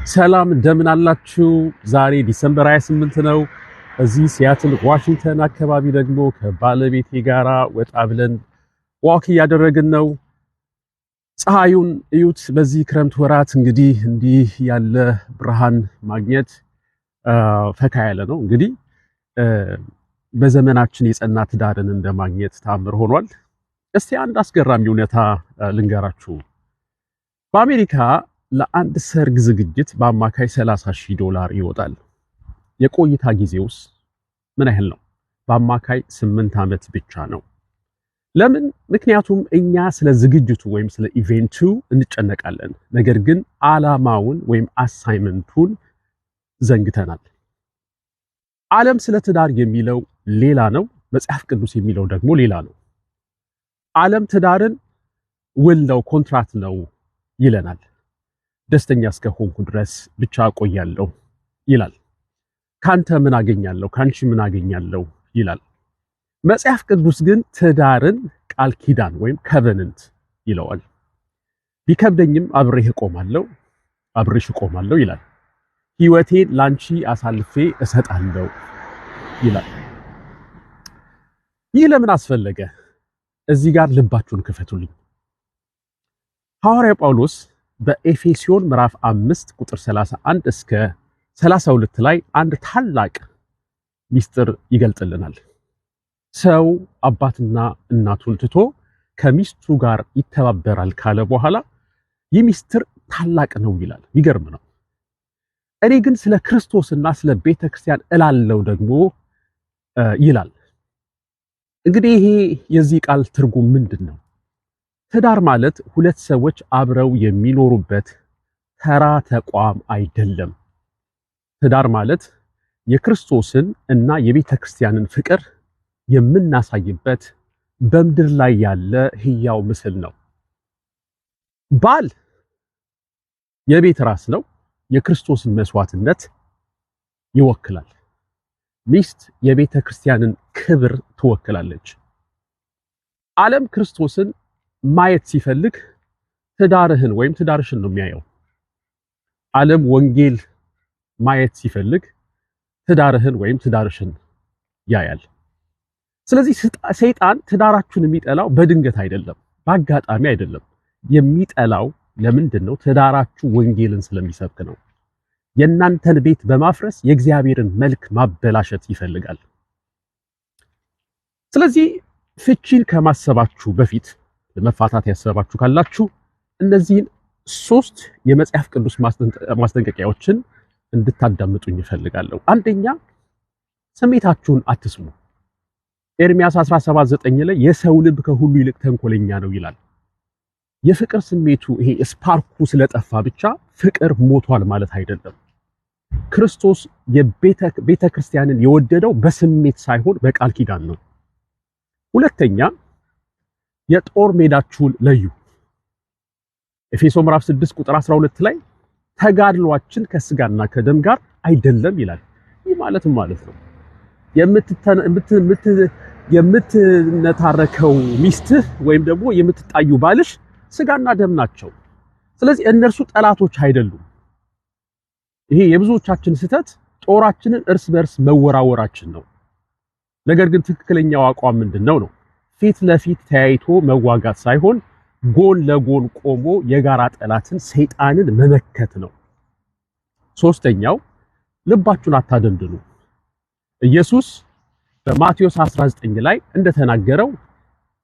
ሰላም እንደምን አላችሁ? ዛሬ ዲሰምበር 28 ነው። እዚህ ሲያትል ዋሽንግተን አካባቢ ደግሞ ከባለቤቴ ጋራ ወጣ ብለን ዋክ እያደረግን ነው። ፀሐዩን እዩት። በዚህ ክረምት ወራት እንግዲህ እንዲህ ያለ ብርሃን ማግኘት ፈካ ያለ ነው። እንግዲህ በዘመናችን የጸና ትዳርን እንደማግኘት ታምር ሆኗል። እስቲ አንድ አስገራሚ እውነታ ልንገራችሁ። በአሜሪካ ለአንድ ሰርግ ዝግጅት በአማካይ $30,000 ይወጣል። የቆይታ ጊዜውስ ምን ያህል ነው? በአማካይ 8 ዓመት ብቻ ነው። ለምን? ምክንያቱም እኛ ስለ ዝግጅቱ ወይም ስለ ኢቨንቱ እንጨነቃለን፣ ነገር ግን ዓላማውን ወይም አሳይመንቱን ዘንግተናል። ዓለም ስለ ትዳር የሚለው ሌላ ነው፣ መጽሐፍ ቅዱስ የሚለው ደግሞ ሌላ ነው። ዓለም ትዳርን ውል ነው፣ ኮንትራት ነው ይለናል። ደስተኛ እስከሆንኩ ድረስ ብቻ ቆያለሁ ይላል። ካንተ ምን አገኛለሁ፣ ካንቺ ምን አገኛለሁ ይላል። መጽሐፍ ቅዱስ ግን ትዳርን ቃል ኪዳን ወይም ኮቨነንት ይለዋል። ቢከብደኝም አብሬህ እቆማለሁ፣ አብሬሽ እቆማለሁ ይላል። ሕይወቴን ላንቺ አሳልፌ እሰጣለሁ ይላል። ይህ ለምን አስፈለገ? እዚህ ጋር ልባችሁን ክፈቱልኝ። ሐዋርያው ጳውሎስ በኤፌሶን ምዕራፍ 5 ቁጥር 31 እስከ 32 ላይ አንድ ታላቅ ሚስጥር ይገልጽልናል። ሰው አባትና እናቱን ትቶ ከሚስቱ ጋር ይተባበራል ካለ በኋላ ይህ ሚስጥር ታላቅ ነው ይላል። ይገርም ነው። እኔ ግን ስለ ክርስቶስና ስለ ቤተክርስቲያን እላለው ደግሞ ይላል። እንግዲህ ይሄ የዚህ ቃል ትርጉም ምንድን ነው? ትዳር ማለት ሁለት ሰዎች አብረው የሚኖሩበት ተራ ተቋም አይደለም። ትዳር ማለት የክርስቶስን እና የቤተክርስቲያንን ፍቅር የምናሳይበት በምድር ላይ ያለ ሕያው ምስል ነው። ባል የቤት ራስ ነው፣ የክርስቶስን መስዋዕትነት ይወክላል። ሚስት የቤተክርስቲያንን ክብር ትወክላለች። ዓለም ክርስቶስን ማየት ሲፈልግ ትዳርህን ወይም ትዳርሽን ነው የሚያየው። ዓለም ወንጌል ማየት ሲፈልግ ትዳርህን ወይም ትዳርሽን ያያል። ስለዚህ ሰይጣን ትዳራችሁን የሚጠላው በድንገት አይደለም፣ በአጋጣሚ አይደለም። የሚጠላው ለምንድን ነው? ትዳራችሁ ወንጌልን ስለሚሰብክ ነው። የእናንተን ቤት በማፍረስ የእግዚአብሔርን መልክ ማበላሸት ይፈልጋል። ስለዚህ ፍቺን ከማሰባችሁ በፊት ለመፋታት ያሰባችሁ ካላችሁ እነዚህን 3 የመጽሐፍ ቅዱስ ማስጠንቀቂያዎችን እንድታዳምጡኝ እፈልጋለሁ። አንደኛ፣ ስሜታችሁን አትስሙ። ኤርምያስ 17:9 ላይ የሰው ልብ ከሁሉ ይልቅ ተንኮለኛ ነው ይላል። የፍቅር ስሜቱ ይሄ ስፓርኩ ስለጠፋ ብቻ ፍቅር ሞቷል ማለት አይደለም። ክርስቶስ የቤተ ክርስቲያንን የወደደው በስሜት ሳይሆን በቃል ኪዳን ነው። ሁለተኛ፣ የጦር ሜዳችሁን ለዩ። ኤፌሶን ምዕራፍ 6 ቁጥር 12 ላይ ተጋድሏችን ከስጋና ከደም ጋር አይደለም ይላል። ይህ ማለት ነው የምትነታረከው ሚስትህ ወይም ደግሞ የምትጣዩ ባልሽ ስጋና ደም ናቸው። ስለዚህ እነርሱ ጠላቶች አይደሉም። ይሄ የብዙዎቻችን ስህተት ጦራችንን እርስ በርስ መወራወራችን ነው። ነገር ግን ትክክለኛው አቋም ምንድነው ነው? ፊት ለፊት ተያይቶ መዋጋት ሳይሆን ጎን ለጎን ቆሞ የጋራ ጠላትን ሰይጣንን መመከት ነው። ሶስተኛው፣ ልባችሁን አታደንድኑ። ኢየሱስ በማቴዎስ 19 ላይ እንደተናገረው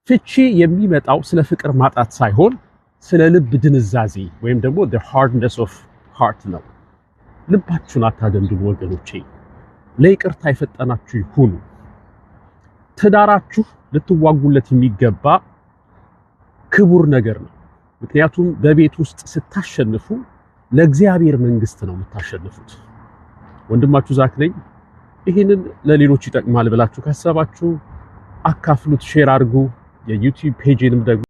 ፍቺ የሚመጣው ስለ ፍቅር ማጣት ሳይሆን ስለ ልብ ድንዛዜ ወይም ደግሞ the hardness of heart ነው። ልባችሁን አታደንድኑ ወገኖቼ፣ ለይቅርታ የፈጠናችሁ ይሁኑ። ትዳራችሁ ልትዋጉለት የሚገባ ክቡር ነገር ነው። ምክንያቱም በቤት ውስጥ ስታሸንፉ ለእግዚአብሔር መንግስት ነው የምታሸንፉት። ወንድማችሁ ዛክ ነኝ። ይህንን ለሌሎች ይጠቅማል ብላችሁ ካሰባችሁ አካፍሉት፣ ሼር አድርጉ። የዩቲዩብ ፔጅንም ደግሞ